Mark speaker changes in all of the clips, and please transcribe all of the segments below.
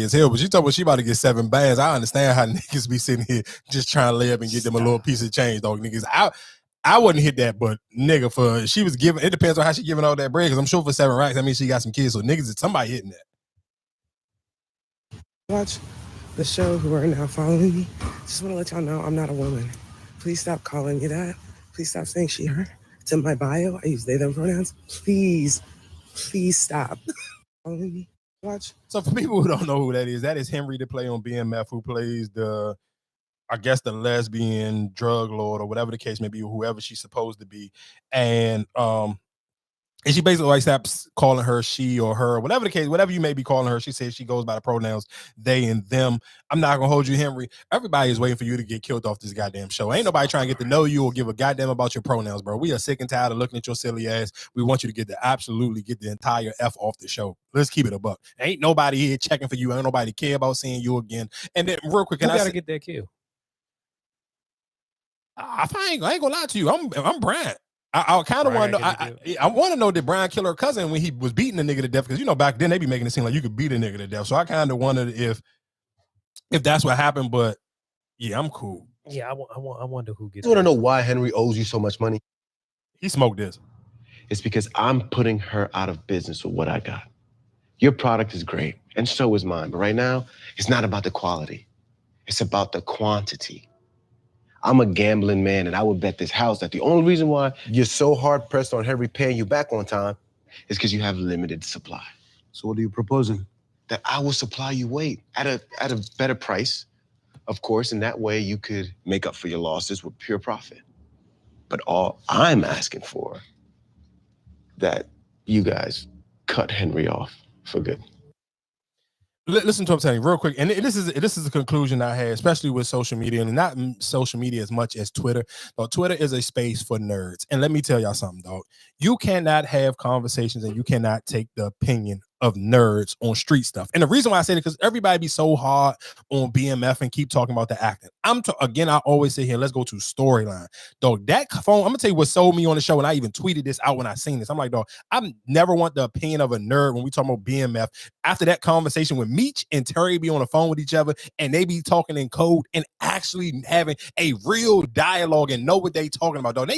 Speaker 1: as hell, but she told me she about to get 7 bands. I understand how niggas be sitting here just trying to lay up and get them a little piece of change, dog. Niggas, I wouldn't hit that, but nigga, for she was giving. It depends on how she giving all that bread. Because I'm sure for 7 racks, I mean she got some kids. So niggas, somebody hitting that.
Speaker 2: Watch the show who are now following me. Just want to let y'all know I'm not a woman. Please stop calling me that. Please stop saying she, her. It's in my bio. I use they, them pronouns. Please stop following me. Watch.
Speaker 1: So for people who don't know who that is Henry to play on BMF, who plays the lesbian drug lord or whatever the case may be, whoever she's supposed to be. And she basically like stops calling her she or her, whatever the case, whatever you may be calling her. She says she goes by the pronouns they and them. I'm not gonna hold you, Henry. Everybody is waiting for you to get killed off this goddamn show. Ain't nobody trying to get to know you or give a goddamn about your pronouns, bro. We are sick and tired of looking at your silly ass. We want you to get the entire F off the show. Let's keep it a buck. Ain't nobody here checking for you. Ain't nobody care about seeing you again. And then real quick,
Speaker 3: you gotta get that kill.
Speaker 1: I ain't gonna lie to you. I'm Brian. I kind of want to know. I want to know, did Brian kill her cousin when he was beating the nigga to death? Because back then they be making it seem like you could beat a nigga to death. So I kind of wondered if that's what happened. But yeah, I'm cool.
Speaker 3: Yeah, I wonder who gets.
Speaker 4: You want to know why Henry owes you so much money?
Speaker 1: He smoked this.
Speaker 4: It's because I'm putting her out of business with what I got. Your product is great, and so is mine. But right now, it's not about the quality. It's about the quantity. I'm a gambling man, and I would bet this house that the only reason why you're so hard-pressed on Henry paying you back on time is because you have limited supply.
Speaker 5: So what are you proposing?
Speaker 4: That I will supply you weight at a better price, of course, and that way you could make up for your losses with pure profit. But all I'm asking for, that you guys cut Henry off for good.
Speaker 1: Listen to what I'm saying real quick, and this is a conclusion I had, especially with social media, and not social media as much as Twitter. But Twitter is a space for nerds, and let me tell y'all something, dog. You cannot have conversations, and you cannot take the opinion of nerds on street stuff. And the reason why I say it, because everybody be so hard on BMF and keep talking about the acting. Again, I always say here, let's go to storyline. Dog, that phone, I'm gonna tell you what sold me on the show, and I even tweeted this out when I seen this. I'm like, dog, I never want the opinion of a nerd when we talk about BMF. After that conversation with Meech and Terry be on the phone with each other, and they be talking in code and actually having a real dialogue and know what they talking about, dog.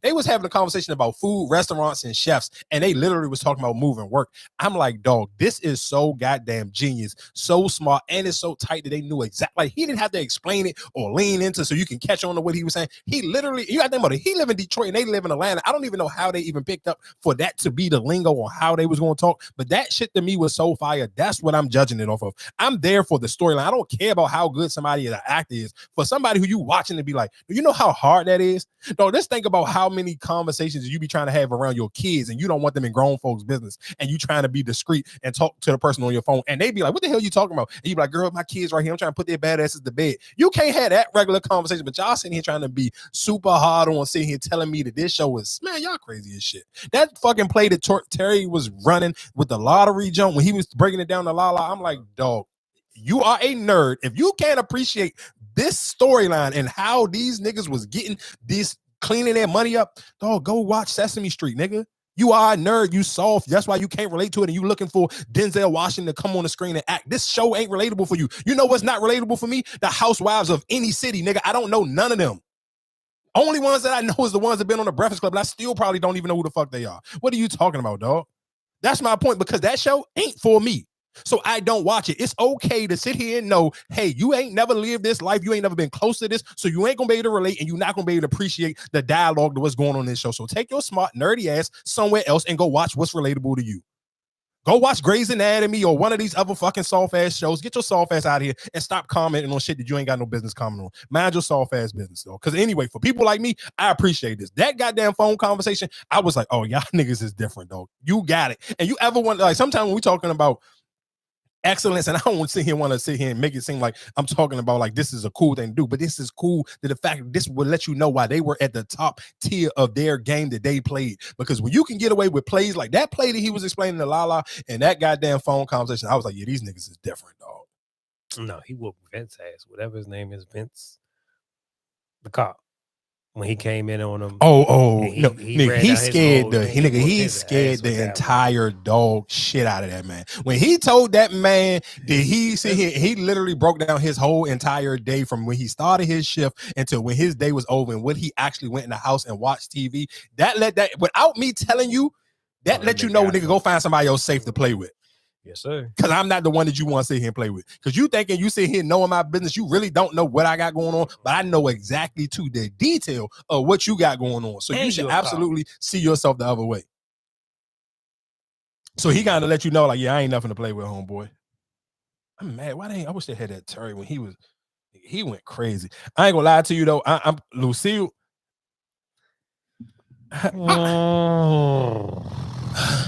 Speaker 1: They was having a conversation about food, restaurants, and chefs, and they literally was talking about moving work. I'm like, dog, this is so goddamn genius, so smart, and it's so tight that they knew exactly. Like, he didn't have to explain it or lean into so you can catch on to what he was saying. He literally, you got to think about it. He live in Detroit and they live in Atlanta. I don't even know how they even picked up for that to be the lingo on how they was going to talk. But that shit to me was so fire. That's what I'm judging it off of. I'm there for the storyline. I don't care about how good somebody as an actor is. For somebody who you watching to be like, do you know how hard that is? No, just think about how many conversations you be trying to have around your kids and you don't want them in grown folks' business and you trying to be discreet and talk to the person on your phone and they be like, what the hell are you talking about? And you be like, girl, my kids right here. I'm trying to put their bad asses to bed. You can't have that regular conversation, but y'all sitting here trying to be super hard on sitting here telling me that this show is, man, y'all crazy as shit. That fucking play that Terry was running with the lottery jump when he was breaking it down to Lala, I'm like, dog, you are a nerd. If you can't appreciate this storyline and how these niggas was getting this, cleaning their money up, dog, go watch Sesame Street, nigga. You are a nerd, you soft. That's why you can't relate to it, and you looking for Denzel Washington to come on the screen and act. This show ain't relatable for you. You know what's not relatable for me? The housewives of any city, nigga. I don't know none of them. Only ones that I know is the ones that been on the Breakfast Club, and I still probably don't even know who the fuck they are. What are you talking about, dog? That's my point, because that show ain't for me. So I don't watch it. It's okay to sit here and know, hey, you ain't never lived this life. You ain't never been close to this. So you ain't going to be able to relate, and you're not going to be able to appreciate the dialogue to what's going on in this show. So take your smart, nerdy ass somewhere else and go watch what's relatable to you. Go watch Grey's Anatomy or one of these other fucking soft-ass shows. Get your soft ass out of here and stop commenting on shit that you ain't got no business commenting on. Mind your soft-ass business, though. Because anyway, for people like me, I appreciate this. That goddamn phone conversation, I was like, oh, y'all niggas is different, though. You got it. And you ever want, like, sometimes when we talking about excellence, and I don't want to sit here and make it seem like I'm talking about like this is a cool thing to do, but this is cool that the fact that this will let you know why they were at the top tier of their game that they played. Because when you can get away with plays like that play that he was explaining to Lala and that goddamn phone conversation, I was like, yeah, these niggas is different, dog.
Speaker 3: No, he whooped Vince's ass, whatever his name is, Vince, the cop. when he came in on him.
Speaker 1: No,
Speaker 3: he
Speaker 1: nigga,
Speaker 3: ran
Speaker 1: he
Speaker 3: down his
Speaker 1: scared
Speaker 3: road,
Speaker 1: the
Speaker 3: man,
Speaker 1: he nigga,
Speaker 3: whooped
Speaker 1: he
Speaker 3: his
Speaker 1: scared
Speaker 3: ass with
Speaker 1: the
Speaker 3: that one.
Speaker 1: entire dog shit out of that man. When he told that man that he sit here, he literally broke down his whole entire day from when he started his shift until when his day was over and when he actually went in the house and watched TV. That without me telling you, that let you know, nigga, go find somebody else safe to play with.
Speaker 3: Yes, sir.
Speaker 1: Because I'm not the one that you want to sit here and play with. Because you thinking you sit here knowing my business, you really don't know what I got going on, but I know exactly to the detail of what you got going on. So you should absolutely see yourself the other way. So he kind of let you know, like, yeah, I ain't nothing to play with, homeboy. I'm mad. I wish they had that Terry when he went crazy. I ain't gonna lie to you though. I'm Lucille.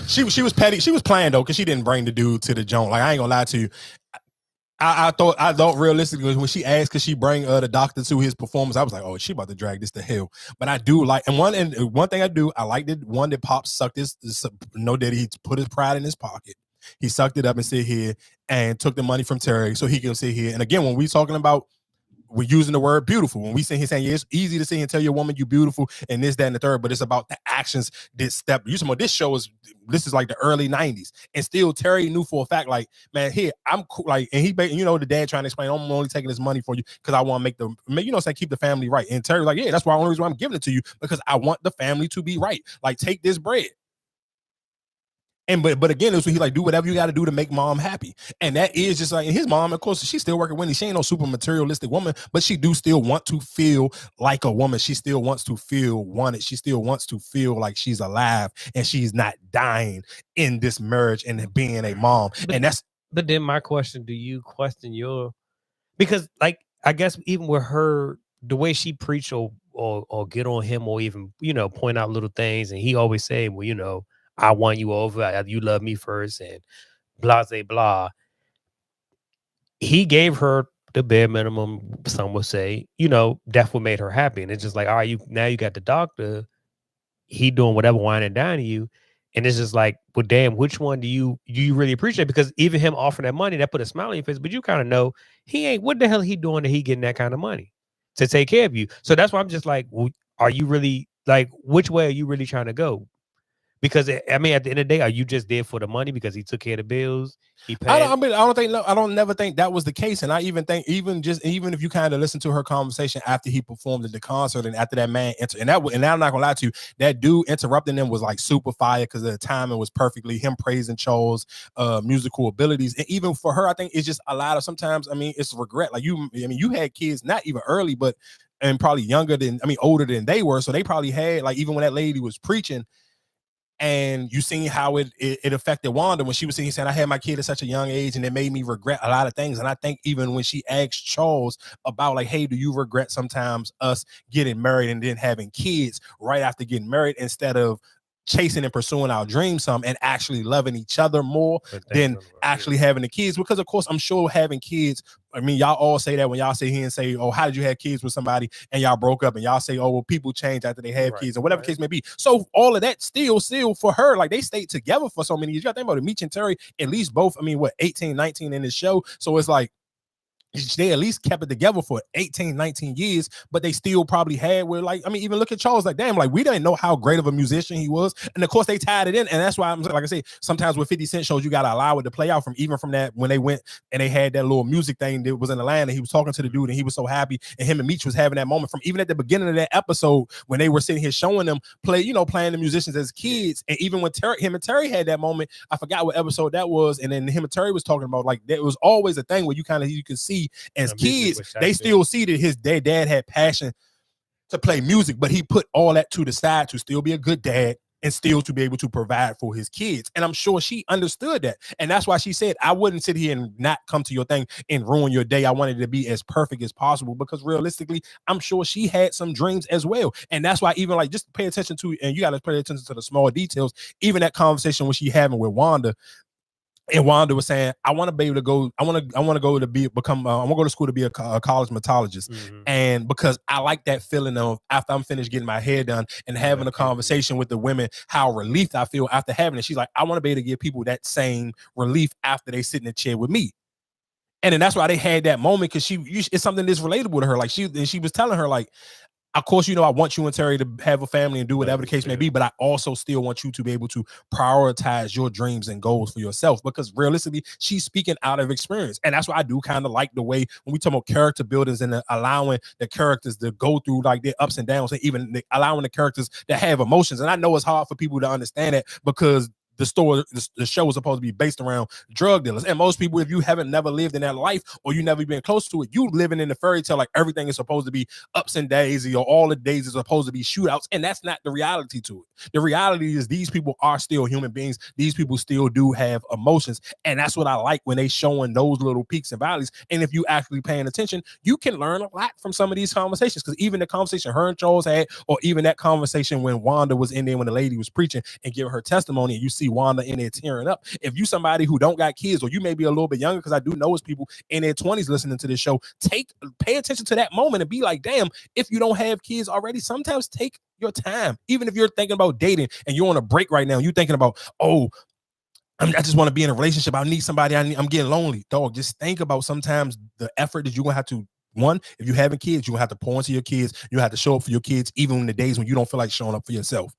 Speaker 1: She was petty. She was playing though, because she didn't bring the dude to the joint. Like, I ain't gonna lie to you. I thought realistically when she asked could she bring the doctor to his performance, I was like, oh, she about to drag this to hell. But I do like, and one thing I do, I like the one that Pop sucked his no that he put his pride in his pocket. He sucked it up and sit here and took the money from Terry so he can sit here. And again, when we talking about, we're using the word beautiful. When we sit here saying, yeah, it's easy to sit here and tell your woman you beautiful and this, that, and the third, but it's about the actions that step. You know, this is like the early 90s. And still Terry knew for a fact, like, man, here, I'm cool. Like, and he, you know, the dad trying to explain, I'm only taking this money for you because I want to keep the family right. And Terry's like, yeah, that's why the only reason why I'm giving it to you, because I want the family to be right. Like, take this bread. And but again, it's when he like, do whatever you got to do to make mom happy. And that is just like, and his mom, of course, she's still working with him. She ain't no super materialistic woman, but she do still want to feel like a woman. She still wants to feel wanted. She still wants to feel like she's alive and she's not dying in this marriage and being a mom.
Speaker 3: But then my question, do you question because like, I guess even with her, the way she preach or get on him or even, you know, point out little things. And he always say, well, you know, I want you over. You love me first and blah, blah, blah. He gave her the bare minimum, some would say, you know, that's what made her happy. And it's just like, all right, now you got the doctor. He doing whatever, wine and dine you. And it's just like, well, damn, which one do you really appreciate? Because even him offering that money, that put a smile on your face, but you kind of know he ain't, what the hell he doing that he getting that kind of money to take care of you? So that's why I'm just like, well, are you really, like, which way are you really trying to go? Because I mean, at the end of the day, are you just there for the money because he took care of the bills? He paid.
Speaker 1: I don't never think that was the case. And I even think even if you kind of listen to her conversation after he performed at the concert and after that man entered, and I'm not gonna lie to you, that dude interrupting them was like super fire because the timing was perfectly him praising Charles' musical abilities. And even for her, I think it's just a lot of sometimes, I mean, it's regret. Like you had kids not even early, but and probably older than they were. So they probably had, like, even when that lady was preaching, and you seen how it affected Wanda when she was saying, I had my kid at such a young age and it made me regret a lot of things. And I think even when she asked Charles about, like, hey, do you regret sometimes us getting married and then having kids right after getting married instead of chasing and pursuing our dreams and actually loving each other more than actually having the kids? Because of course, I'm sure having kids, I mean, y'all all say that when y'all sit here and say, oh, how did you have kids with somebody and y'all broke up, and y'all say, oh, well, people change after they have kids, or whatever case may be. So all of that still for her, like, they stayed together for so many years. You got to think about it. Meech and Terry, at least both, 18, 19 in the show. So it's like, they at least kept it together for 18, 19 years, but they still probably had where, like, even look at Charles, like, damn, like, we didn't know how great of a musician he was. And of course they tied it in. And that's why I'm like I say, sometimes with 50 Cent shows, you got to allow it to play out from that, when they went and they had that little music thing that was in Atlanta, he was talking to the dude and he was so happy. And him and Meech was having that moment from even at the beginning of that episode when they were sitting here showing them playing the musicians as kids. And even when him and Terry had that moment, I forgot what episode that was. And then him and Terry was talking about, like, there was always a thing where you can see as kids, they still see that their dad had passion to play music, but he put all that to the side to still be a good dad and still to be able to provide for his kids. And I'm sure she understood that. And that's why she said, I wouldn't sit here and not come to your thing and ruin your day. I wanted it to be as perfect as possible, because realistically, I'm sure she had some dreams as well. And that's why, even, like, just pay attention to, and you got to pay attention to the small details, even that conversation when she having with Wanda. And Wanda was saying, I want to be able to go, I want to go to school to be a college mixologist.
Speaker 3: Mm-hmm.
Speaker 1: And because I like that feeling of, after I'm finished getting my hair done and having a conversation with the women, how relieved I feel after having it. She's like, I want to be able to give people that same relief after they sit in the chair with me. And then that's why they had that moment, because it's something that's relatable to her. Like, she was telling her, like, Of course, you know, I want you and Terry to have a family and do whatever the case may be, but I also still want you to be able to prioritize your dreams and goals for yourself, because realistically, she's speaking out of experience. And that's why I do kind of like the way when we talk about character buildings and allowing the characters to go through like their ups and downs, and even allowing the characters to have emotions. And I know it's hard for people to understand that because the show is supposed to be based around drug dealers, and most people, if you haven't never lived in that life or you never been close to it, you living in the fairy tale like everything is supposed to be ups and daisy, or all the days is supposed to be shootouts, and that's not the reality to it. The reality is these people are still human beings. These people still do have emotions, and that's what I like when they showing those little peaks and valleys. And if you actually paying attention, you can learn a lot from some of these conversations, because even the conversation her and Charles had, or even that conversation when Wanda was in there when the lady was preaching and giving her testimony, and you see Wanda in there tearing up. If you somebody who don't got kids, or you may be a little bit younger, because I do know it's people in their 20s listening to this show, pay attention to that moment and be like, damn, if you don't have kids already, sometimes take your time. Even if you're thinking about dating and you're on a break right now, you're thinking about, oh, I just want to be in a relationship, I need somebody, I'm getting lonely. Dog, just think about sometimes the effort that you're going to have to, one, if you're having kids, you have to pour into your kids. You have to show up for your kids, even in the days when you don't feel like showing up for yourself.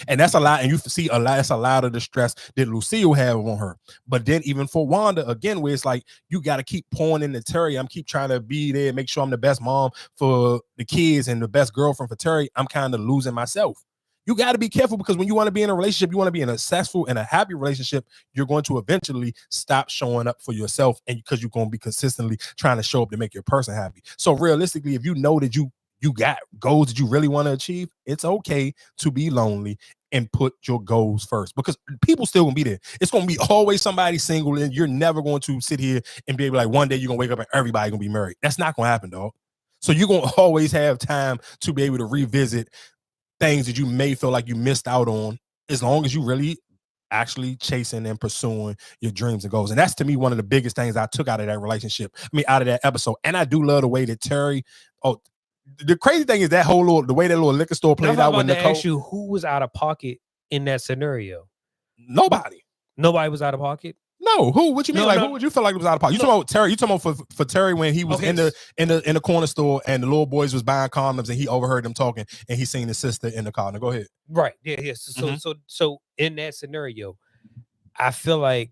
Speaker 1: And that's a lot. And you see a lot, that's a lot of the stress that Lucille have on her. But then even for Wanda, again, where it's like, you got to keep pouring into Terry. I'm keep trying to be there, make sure I'm the best mom for the kids and the best girlfriend for Terry. I'm kind of losing myself. You got to be careful, because when you want to be in a relationship, you want to be in a successful and a happy relationship, you're going to eventually stop showing up for yourself, and because you're going to be consistently trying to show up to make your person happy. So realistically, if you know that you got goals that you really want to achieve, it's okay to be lonely and put your goals first, because people still gonna be there. It's gonna be always somebody single, and you're never going to sit here and be able, like, one day you're gonna wake up and everybody gonna be married. That's not gonna happen, dog. So you're gonna always have time to be able to revisit things that you may feel like you missed out on, as long as you really actually chasing and pursuing your dreams and goals. And that's, to me, one of the biggest things I took out of that relationship. I mean, out of that episode. And I do love the way that Terry, the crazy thing is that the way that little liquor store played out with Nicole.
Speaker 3: Ask you, who was out of pocket in that scenario?
Speaker 1: Nobody
Speaker 3: was out of pocket.
Speaker 1: No, who? What you mean? Who would you feel like was out of pocket? You talking about Terry? You talking about for Terry when he was in the corner store and the little boys was buying condoms and he overheard them talking and he seen his sister in the car. Now go ahead.
Speaker 3: Right. Yeah. So in that scenario, I feel like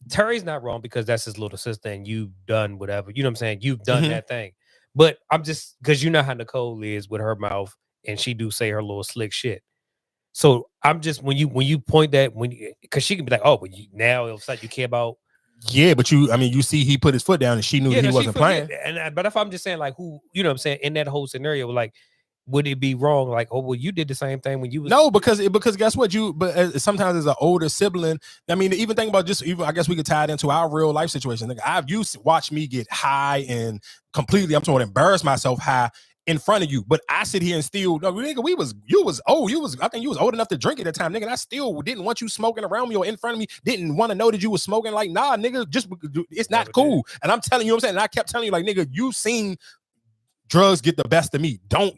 Speaker 3: Terry's not wrong, because that's his little sister and you've done whatever. You know what I'm saying? You've done that thing. But I'm just, because you know how Nicole is with her mouth, and she do say her little slick shit. So I'm just, when you point that, because she can be like, oh, but now all of a sudden you care about.
Speaker 1: Yeah, but you see he put his foot down and she knew that he wasn't playing.
Speaker 3: But if I'm just saying, like, who, you know what I'm saying, in that whole scenario, like, would it be wrong? Like, oh, well, you did the same thing when you was.
Speaker 1: No, because guess what? Sometimes as an older sibling, I mean, even think about I guess we could tie it into our real life situation. Like, I've used to watch me get high and completely, I'm talking embarrass myself high in front of you, but I sit here and still, no, nigga, I think you was old enough to drink at the time, nigga. And I still didn't want you smoking around me or in front of me, didn't want to know that you was smoking. Like, nah, nigga, just, it's not cool. And I'm telling you what I'm saying. And I kept telling you, like, nigga, you seen drugs get the best of me. Don't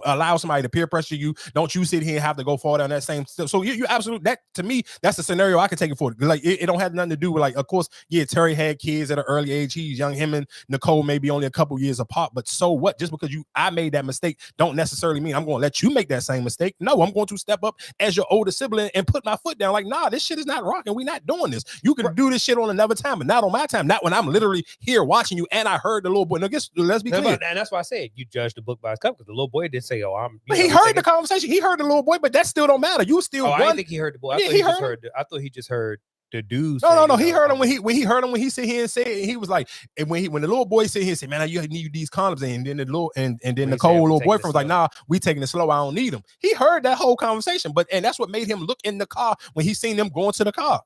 Speaker 1: allow somebody to peer pressure you. Don't you sit here and have to go fall down that same stuff. So you absolutely, that to me, that's the scenario I could take it for. Like, it don't have nothing to do with, like, of course, yeah, Terry had kids at an early age. He's young. Him and Nicole may be only a couple years apart, but so what? Just because I made that mistake don't necessarily mean I'm going to let you make that same mistake. No, I'm going to step up as your older sibling and put my foot down. Like, nah, this shit is not rocking. We're not doing this. You can do this shit on another time, but not on my time. Not when I'm literally here watching you and I heard the little boy. Now, let's be clear.
Speaker 3: And that's why I said you judge the book by its cover, because the little boy didn't say, "Oh, I'm."
Speaker 1: But he heard the conversation. He heard the little boy, but that still don't matter. You still.
Speaker 3: I didn't think he heard the boy. I thought he just heard the dudes.
Speaker 1: No. He heard him when he heard him when he sit here and say, he was like, and when the little boy sit here and say, "Man, you need these condoms," and then the little and then Nicole little boyfriend was like, "Nah, we taking it slow. I don't need them." He heard that whole conversation, and that's what made him look in the car when he seen them going to the car.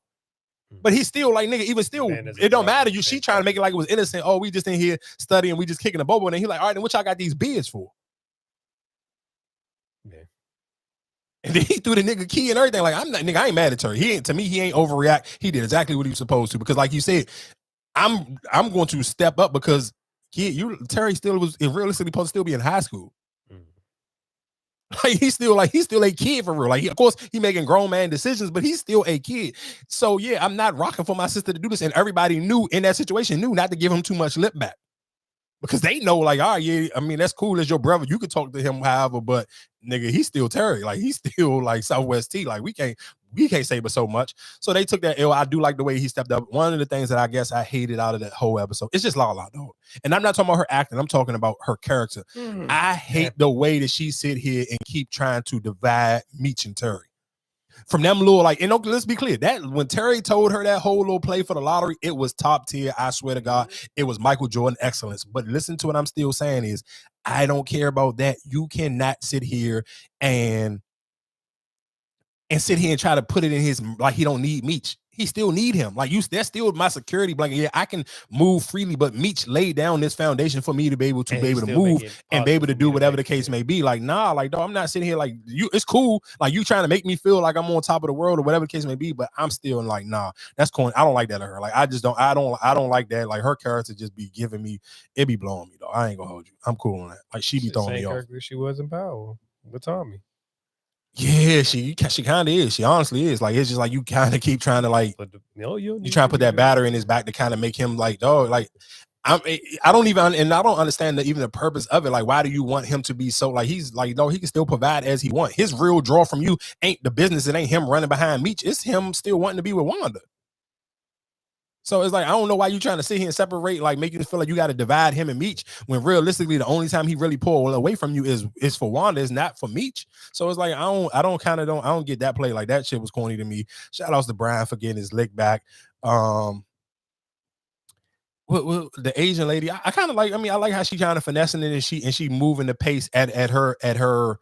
Speaker 1: But he's still like, nigga, even still, it don't matter. She trying to make it like it was innocent. Oh, we just in here studying, we just kicking a bobo. And he like, all right, then what y'all got these beers for?
Speaker 3: Yeah.
Speaker 1: And then he threw the nigga key and everything. Like, I ain't mad at Terry. He ain't overreact. He did exactly what he was supposed to. Because like you said, I'm going to step up, because Terry still was realistically supposed to still be in high school. Like, he's still a kid for real. Like, of course, he making grown man decisions, but he's still a kid. So yeah, I'm not rocking for my sister to do this. And everybody knew in that situation, not to give him too much lip back. because they know, like, all right, yeah, I mean, that's cool as your brother. You could talk to him, however, but nigga, he's still Terry. Like, he's still like Southwest T. Like, we can't say but so much. So they took that ill. I do like the way he stepped up. One of the things that I guess I hated out of that whole episode, it's just La, though. And I'm not talking about her acting. I'm talking about her character. I hate the way that she sit here and keep trying to divide Meech and Terry. From them little, like, and let's be clear, that when Terry told her that whole little play for the lottery, it was top tier. I swear to God, it was Michael Jordan excellence. But listen to what I'm still saying is, I don't care about that. You cannot sit here and sit here and try to put it in his, like, he don't need Meech. He still need him. Like, that's still my security blanket. Yeah, I can move freely, but Meech laid down this foundation for me to be able to move and be able to do whatever the case may be. Like, nah, like, dog, I'm not sitting here like you. It's cool. Like, you trying to make me feel like I'm on top of the world or whatever the case may be, but I'm still like, nah, that's corny. I don't like that of her. Like, I don't like that. Like, her character just be giving me, it be blowing me, though. I ain't gonna hold you. I'm cool on that. Like, she be throwing me off.
Speaker 3: She was in Power with Tommy.
Speaker 1: Yeah, she kind of is. She honestly is. Like, it's just like you kind of keep trying to, like, you try to put that battery in his back to kind of make him like, dog, like, I don't understand even the purpose of it. Like, why do you want him to be so, like, he's like, no, he can still provide as he want. His real draw from you ain't the business. It ain't him running behind Meech. It's him still wanting to be with Wanda. So it's like, I don't know why you trying to sit here and separate, like, make you feel like you got to divide him and Meech, when realistically the only time he really pull away from you is for Wanda, is not for Meech. So it's like, I don't get that play. Like, that shit was corny to me. Shout outs to Brian for getting his lick back. The Asian lady, I kind of like. I mean, I like how she kind of finessing it, and she moving the pace at her.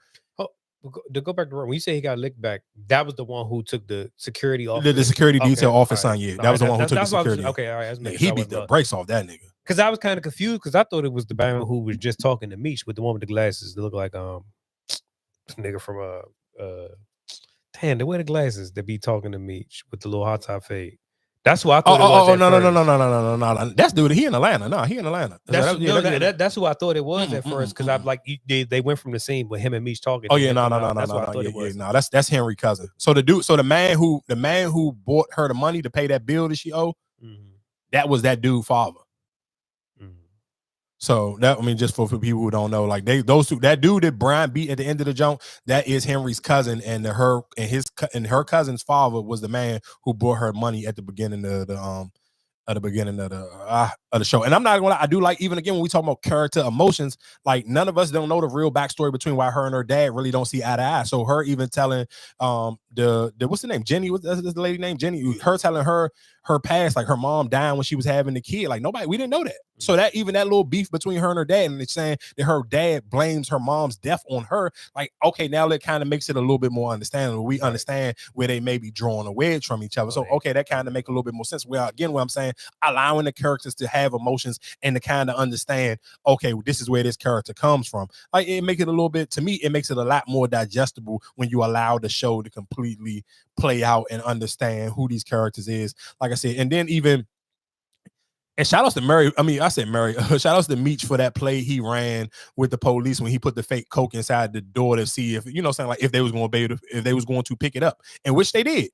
Speaker 3: To go back to when you say he got licked back, that was the one who took the security off.
Speaker 1: The security detail off his son. Yeah, that was the one who took the security.
Speaker 3: Okay, all right.
Speaker 1: Yeah, he beat the brakes off that nigga.
Speaker 3: Because I was kind of confused, because I thought it was the man who was just talking to Meech, with the one with the glasses that look like nigga from damn, they wear the glasses that be talking to Meech with the little hot top fade. That's who I thought it was.
Speaker 1: No. That's dude. He in Atlanta. No, he in Atlanta.
Speaker 3: That's who I thought it was at first, because I'm like, they went from the scene with him and Meech talking.
Speaker 1: Oh yeah, no. That's Henry's cousin. So the man who bought her the money to pay that bill that she owed, that was that dude's father. So that, I mean, just for people who don't know, like, those two, that dude that Brian beat at the end of the jump, that is Henry's cousin, and her cousin's father was the man who brought her money at the beginning of the show. And I'm not gonna lie, I do like, even again, when we talk about character emotions, like, none of us don't know the real backstory between why her and her dad really don't see eye to eye. So her even telling the what's the name, Jenny, what's the lady named Jenny, her telling her past, like, her mom dying when she was having the kid, like, we didn't know that. So that, even that little beef between her and her dad, and it's saying that her dad blames her mom's death on her, like, okay, now that kind of makes it a little bit more understandable. We understand where they may be drawing a wedge from each other. So okay, that kind of make a little bit more sense. Well, again, what I'm saying, allowing the characters to have emotions and to kind of understand, okay, this is where this character comes from. Like, it makes it a little bit, to me, it makes it a lot more digestible when you allow the show to completely play out and understand who these characters is. Like I said, and then even, and shout outs to Murray. I mean, I said Murray. Shout outs to Meech for that play he ran with the police when he put the fake coke inside the door to see if, like, if they was going to pick it up, and which they did.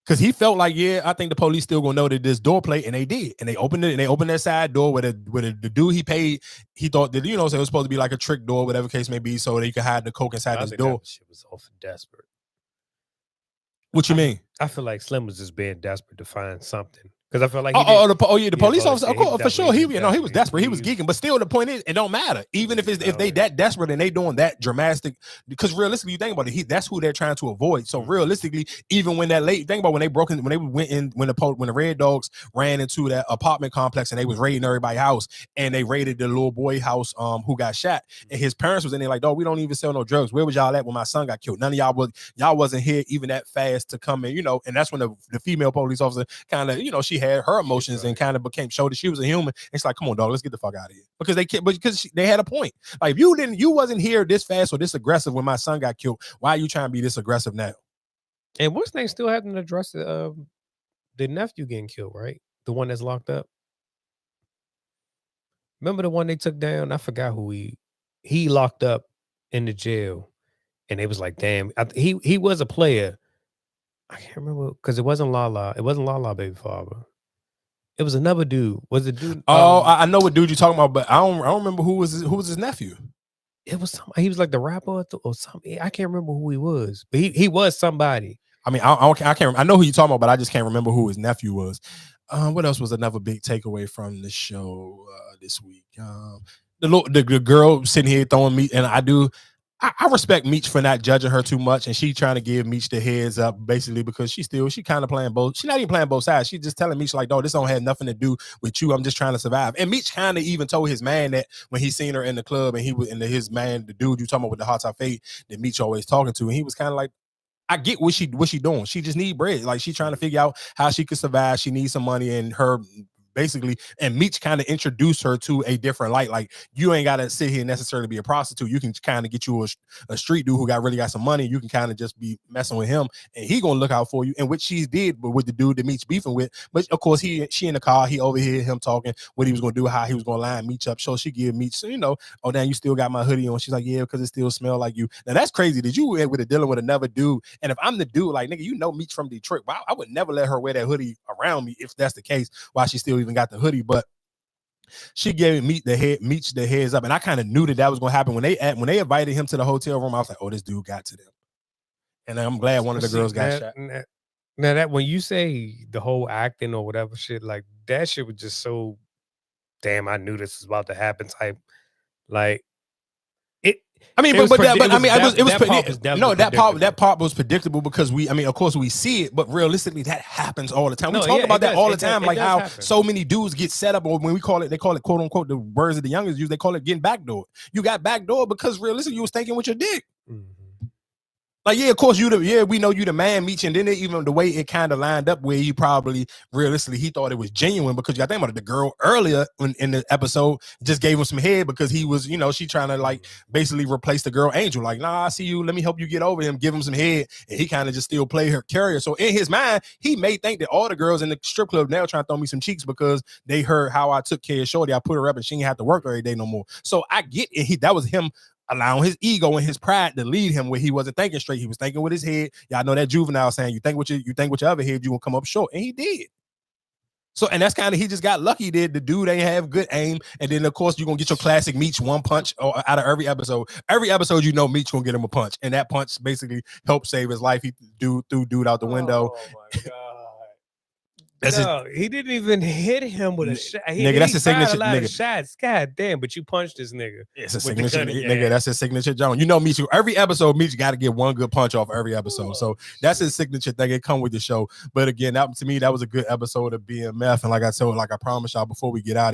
Speaker 1: Because he felt like, yeah, I think the police still gonna know that this door plate, and they did, and they opened it, and they opened that side door with the dude he paid. He thought that, so it was supposed to be like a trick door, whatever case may be, so that you could hide the coke inside this door.
Speaker 3: That shit was awful desperate.
Speaker 1: What you mean?
Speaker 3: I feel like Slim was just being desperate to find something. Because I felt like
Speaker 1: the police officer, for sure, he was desperate. He was geeking, but still, the point is, it don't matter. Even if they that desperate and they doing that dramatic, because realistically, you think about it, that's who they're trying to avoid. So realistically, even when that late, think about when the Red Dogs ran into that apartment complex and they was raiding everybody's house, and they raided the little boy house who got shot, and his parents was in there like, dog, we don't even sell no drugs. Where was y'all at when my son got killed? None of y'all wasn't here even that fast to come in, and that's when the female police officer kind of, she had her emotions and kind of showed that she was a human. It's like, come on, dog, let's get the fuck out of here. Because they had a point. Like, if you wasn't here this fast or this aggressive when my son got killed, why are you trying to be this aggressive now?
Speaker 3: And what's name still hasn't addressed the nephew getting killed, right? The one that's locked up. Remember the one they took down? I forgot who he locked up in the jail, and they was like, damn, he was a player. I can't remember, because it wasn't Lala. It wasn't Lala baby father. It was another dude. Was it dude?
Speaker 1: Oh, I know what dude you're talking about, but I don't remember who was his nephew.
Speaker 3: It was somebody. He was like the rapper or something. I can't remember who he was, but he was somebody.
Speaker 1: I mean, I can't. I know who you're talking about, but I just can't remember who his nephew was. What else was another big takeaway from the show this week? The girl sitting here throwing meat, and I respect Meech for not judging her too much, and she trying to give Meech the heads up basically because she kind of playing both. She's not even playing both sides. She's just telling Meech like, "No, this don't have nothing to do with you. I'm just trying to survive." And Meech kind of even told his man that when he seen her in the club, and he was and his man, the dude you talking about with the hot top fade that Meech always talking to, and he was kind of like, I get what she doing. She just need bread. Like, she trying to figure out how she could survive. She needs some money, and her basically, and Meech kind of introduced her to a different light. Like, you ain't got to sit here necessarily be a prostitute. You can kind of get you a street dude who really got some money. You can kind of just be messing with him, and he gonna look out for you. And which she did, but with the dude that Meech beefing with. But of course, she in the car. He overheard him talking what he was gonna do, how he was gonna line Meech up. So she give Meech, oh damn, you still got my hoodie on. She's like, yeah, because it still smell like you. Now that's crazy. Did you with it dealing with another dude? And if I'm the dude, like, nigga, Meech from Detroit, well, I would never let her wear that hoodie around me if that's the case. Why she still even got the hoodie, but she gave Meech the heads up, and I kind of knew that was going to happen when they invited him to the hotel room. I was like, oh, this dude got to them, and I'm glad one of the girls got shot.
Speaker 3: Now that when you say the whole acting or whatever shit, like that shit was just so damn. I knew this was about to happen. Type, like it.
Speaker 1: I mean,
Speaker 3: that
Speaker 1: part was predictable because of course we see it, but realistically that happens all the time. We talk about that all the time, like how so many dudes get set up, or when they call it quote unquote, the words of the youngest use, they call it getting backdoor. You got backdoor because realistically you was thinking with your dick. Mm-hmm. Like, yeah, of course we know you the man, Meech, and then even the way it kind of lined up where he probably realistically he thought it was genuine because you got to think about it, the girl earlier in the episode just gave him some head because he was, she trying to like basically replace the girl Angel. Like, nah, I see you, let me help you get over him, give him some head, and he kind of just still play her carrier. So in his mind, he may think that all the girls in the strip club now trying to throw me some cheeks because they heard how I took care of Shorty. I put her up and she didn't have to work every day no more. So I get it. That was him allowing his ego and his pride to lead him where he wasn't thinking straight. He was thinking with his head. Y'all know that Juvenile saying, you think with your other head, you gonna come up short. And he did. So, and that's kind of, he just got lucky. The dude ain't have good aim. And then of course you're gonna get your classic Meech one punch out of every episode. Every episode, Meech gonna get him a punch. And that punch basically helped save his life. He threw dude out the window.
Speaker 3: Oh my God. He didn't even hit him with a shot.
Speaker 1: Nigga, that's his signature. Nigga,
Speaker 3: shots. God damn! But you punched this nigga.
Speaker 1: It's a signature, nigga. That's his signature, John. Meech. Every episode, Meech got to get one good punch off every episode. So that's his signature thing. It come with the show. But again, to me, that was a good episode of BMF. And like I promised y'all before we get out of here.